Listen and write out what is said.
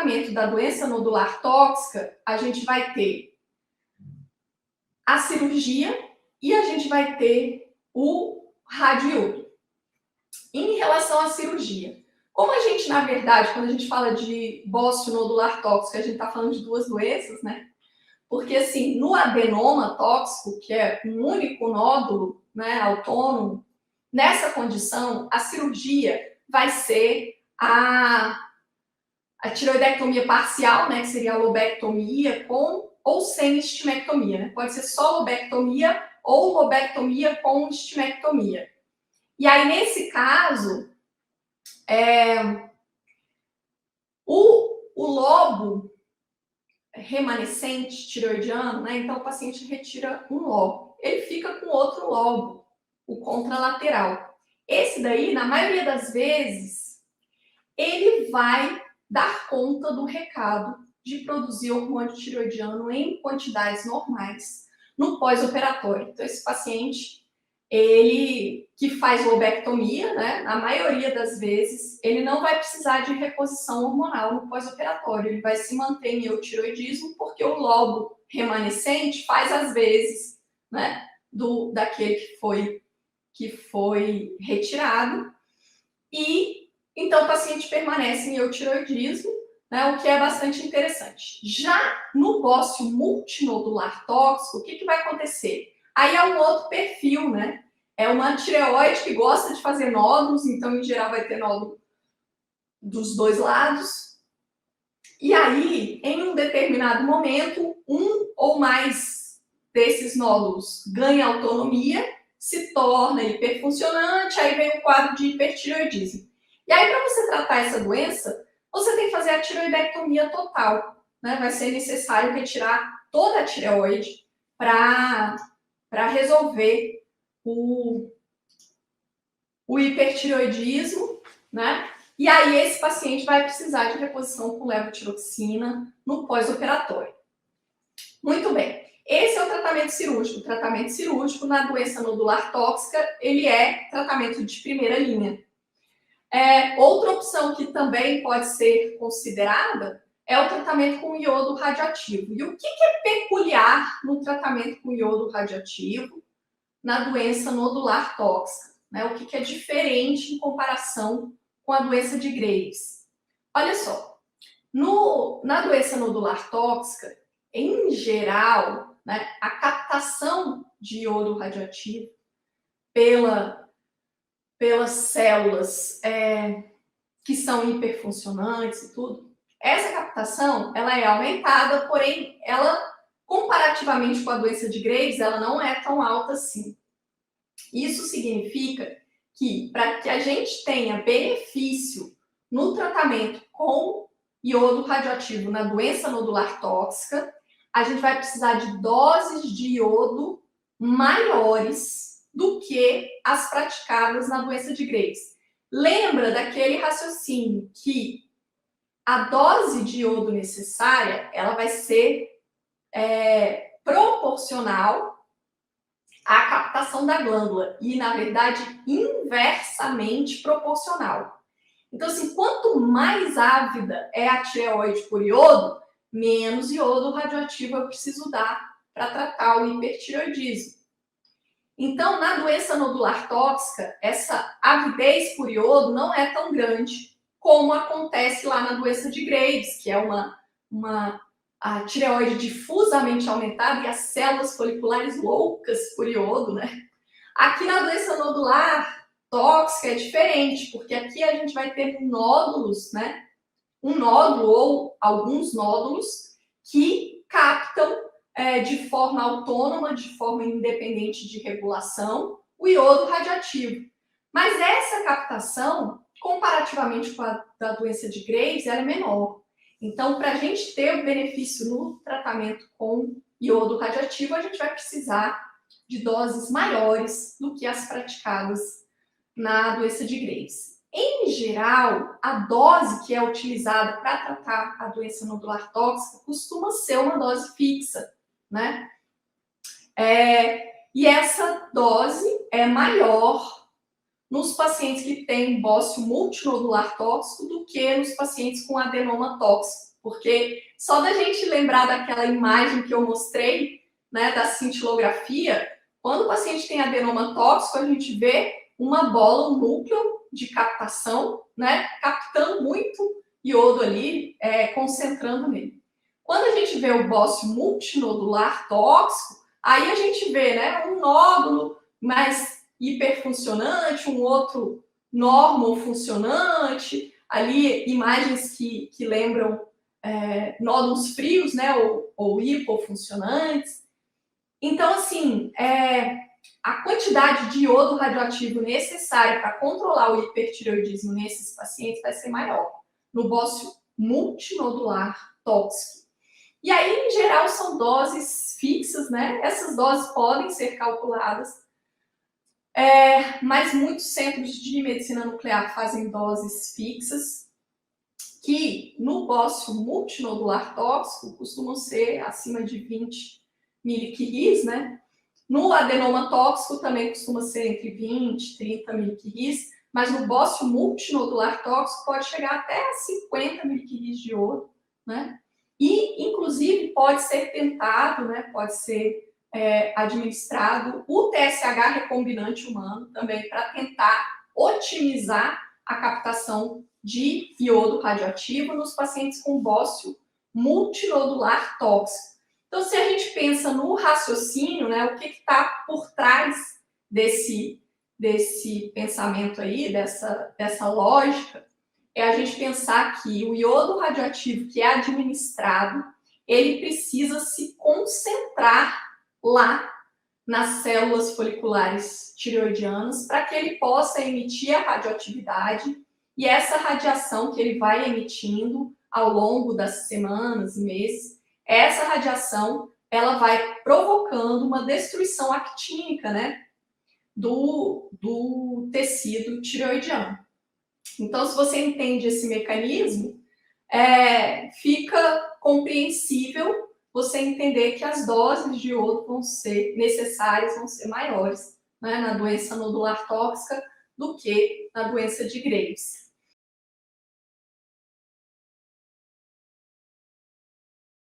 tratamento da doença nodular tóxica, a gente vai ter a cirurgia e a gente vai ter o radioiodo. Em relação à cirurgia, como a gente, na verdade, quando a gente fala de bócio nodular tóxico, a gente está falando de duas doenças, né? Porque, assim, no adenoma tóxico, que é um único nódulo, né, autônomo, nessa condição, a cirurgia vai ser a tireoidectomia parcial, né, que seria a lobectomia, com ou sem estimectomia, né? Pode ser só lobectomia ou lobectomia com estimectomia. E aí, nesse caso, o lobo remanescente tireoidiano, né? Então, o paciente retira um lobo. Ele fica com outro lobo, o contralateral. Esse daí, na maioria das vezes, ele vai dar conta do recado de produzir hormônio tireoidiano em quantidades normais no pós-operatório. Então, esse paciente, ele que faz lobectomia, né, na maioria das vezes, ele não vai precisar de reposição hormonal no pós-operatório. Ele vai se manter em eutiroidismo porque o lobo remanescente faz as vezes, né, daquele que foi retirado. E então o paciente permanece em eutiroidismo, né, o que é bastante interessante. Já no bócio multinodular tóxico, o que vai acontecer? Aí é um outro perfil, né? É uma tireoide que gosta de fazer nódulos, então, em geral, vai ter nódulo dos dois lados. E aí, em um determinado momento, um ou mais desses nódulos ganha autonomia, se torna hiperfuncionante, aí vem o quadro de hipertireoidismo. E aí, para você tratar essa doença, você tem que fazer a tireoidectomia total, né? Vai ser necessário retirar toda a tireoide para resolver o hipertireoidismo, né? E aí esse paciente vai precisar de reposição com levotiroxina no pós-operatório. Muito bem. Esse é o tratamento cirúrgico. O tratamento cirúrgico na doença nodular tóxica, ele é tratamento de primeira linha. Outra opção que também pode ser considerada é o tratamento com iodo radioativo. E o que é peculiar no tratamento com iodo radioativo na doença nodular tóxica? Né? O que é diferente em comparação com a doença de Graves? Olha só, na doença nodular tóxica, em geral, né, a captação de iodo radioativo pelas células que são hiperfuncionantes e tudo, essa captação ela é aumentada, porém, ela, comparativamente com a doença de Graves, ela não é tão alta assim. Isso significa que, para que a gente tenha benefício no tratamento com iodo radioativo na doença nodular tóxica, a gente vai precisar de doses de iodo maiores do que as praticadas na doença de Graves. Lembra daquele raciocínio que a dose de iodo necessária ela vai ser proporcional à captação da glândula e, na verdade, inversamente proporcional. Então, assim, quanto mais ávida é a tireoide por iodo, menos iodo radioativo eu preciso dar para tratar o hipertireoidismo. Então, na doença nodular tóxica, essa avidez por iodo não é tão grande como acontece lá na doença de Graves, que é a tireoide difusamente aumentada e as células foliculares loucas por iodo, né? Aqui na doença nodular tóxica é diferente, porque aqui a gente vai ter nódulos, né? Um nódulo ou alguns nódulos que captam de forma autônoma, de forma independente de regulação, o iodo radioativo. Mas essa captação, comparativamente com a da doença de Graves, ela é menor. Então, para a gente ter o benefício no tratamento com iodo radioativo, a gente vai precisar de doses maiores do que as praticadas na doença de Graves. Em geral, a dose que é utilizada para tratar a doença nodular tóxica costuma ser uma dose fixa, né? E essa dose é maior nos pacientes que têm bócio multinodular tóxico do que nos pacientes com adenoma tóxico, porque só da gente lembrar daquela imagem que eu mostrei, né, da cintilografia, quando o paciente tem adenoma tóxico, a gente vê uma bola, um núcleo de captação, né, captando muito iodo ali, concentrando nele. Quando a gente vê o bócio multinodular tóxico, aí a gente vê, né, um nódulo mais hiperfuncionante, um outro normofuncionante, ali imagens que lembram nódulos frios, né, ou hipofuncionantes. Então, assim, a quantidade de iodo radioativo necessária para controlar o hipertireoidismo nesses pacientes vai ser maior, no bócio multinodular tóxico. E aí, em geral, são doses fixas, né? Essas doses podem ser calculadas, mas muitos centros de medicina nuclear fazem doses fixas, que no bócio multinodular tóxico costumam ser acima de 20 miliquiris, né? No adenoma tóxico também costuma ser entre 20 e 30 miliquiris, mas no bócio multinodular tóxico pode chegar até 50 miliquiris de iodo, né? E, inclusive, pode ser tentado, né? Pode ser administrado o TSH recombinante humano também para tentar otimizar a captação de iodo radioativo nos pacientes com bócio multinodular tóxico. Então, se a gente pensa no raciocínio, né, o que está por trás desse pensamento aí, dessa lógica, é a gente pensar que o iodo radioativo que é administrado, ele precisa se concentrar lá nas células foliculares tireoidianas para que ele possa emitir a radioatividade, e essa radiação que ele vai emitindo ao longo das semanas e meses, essa radiação ela vai provocando uma destruição actínica, né, do tecido tireoidiano. Então, se você entende esse mecanismo, fica compreensível você entender que as doses de iodo vão ser necessárias, vão ser maiores, né, na doença nodular tóxica do que na doença de Graves.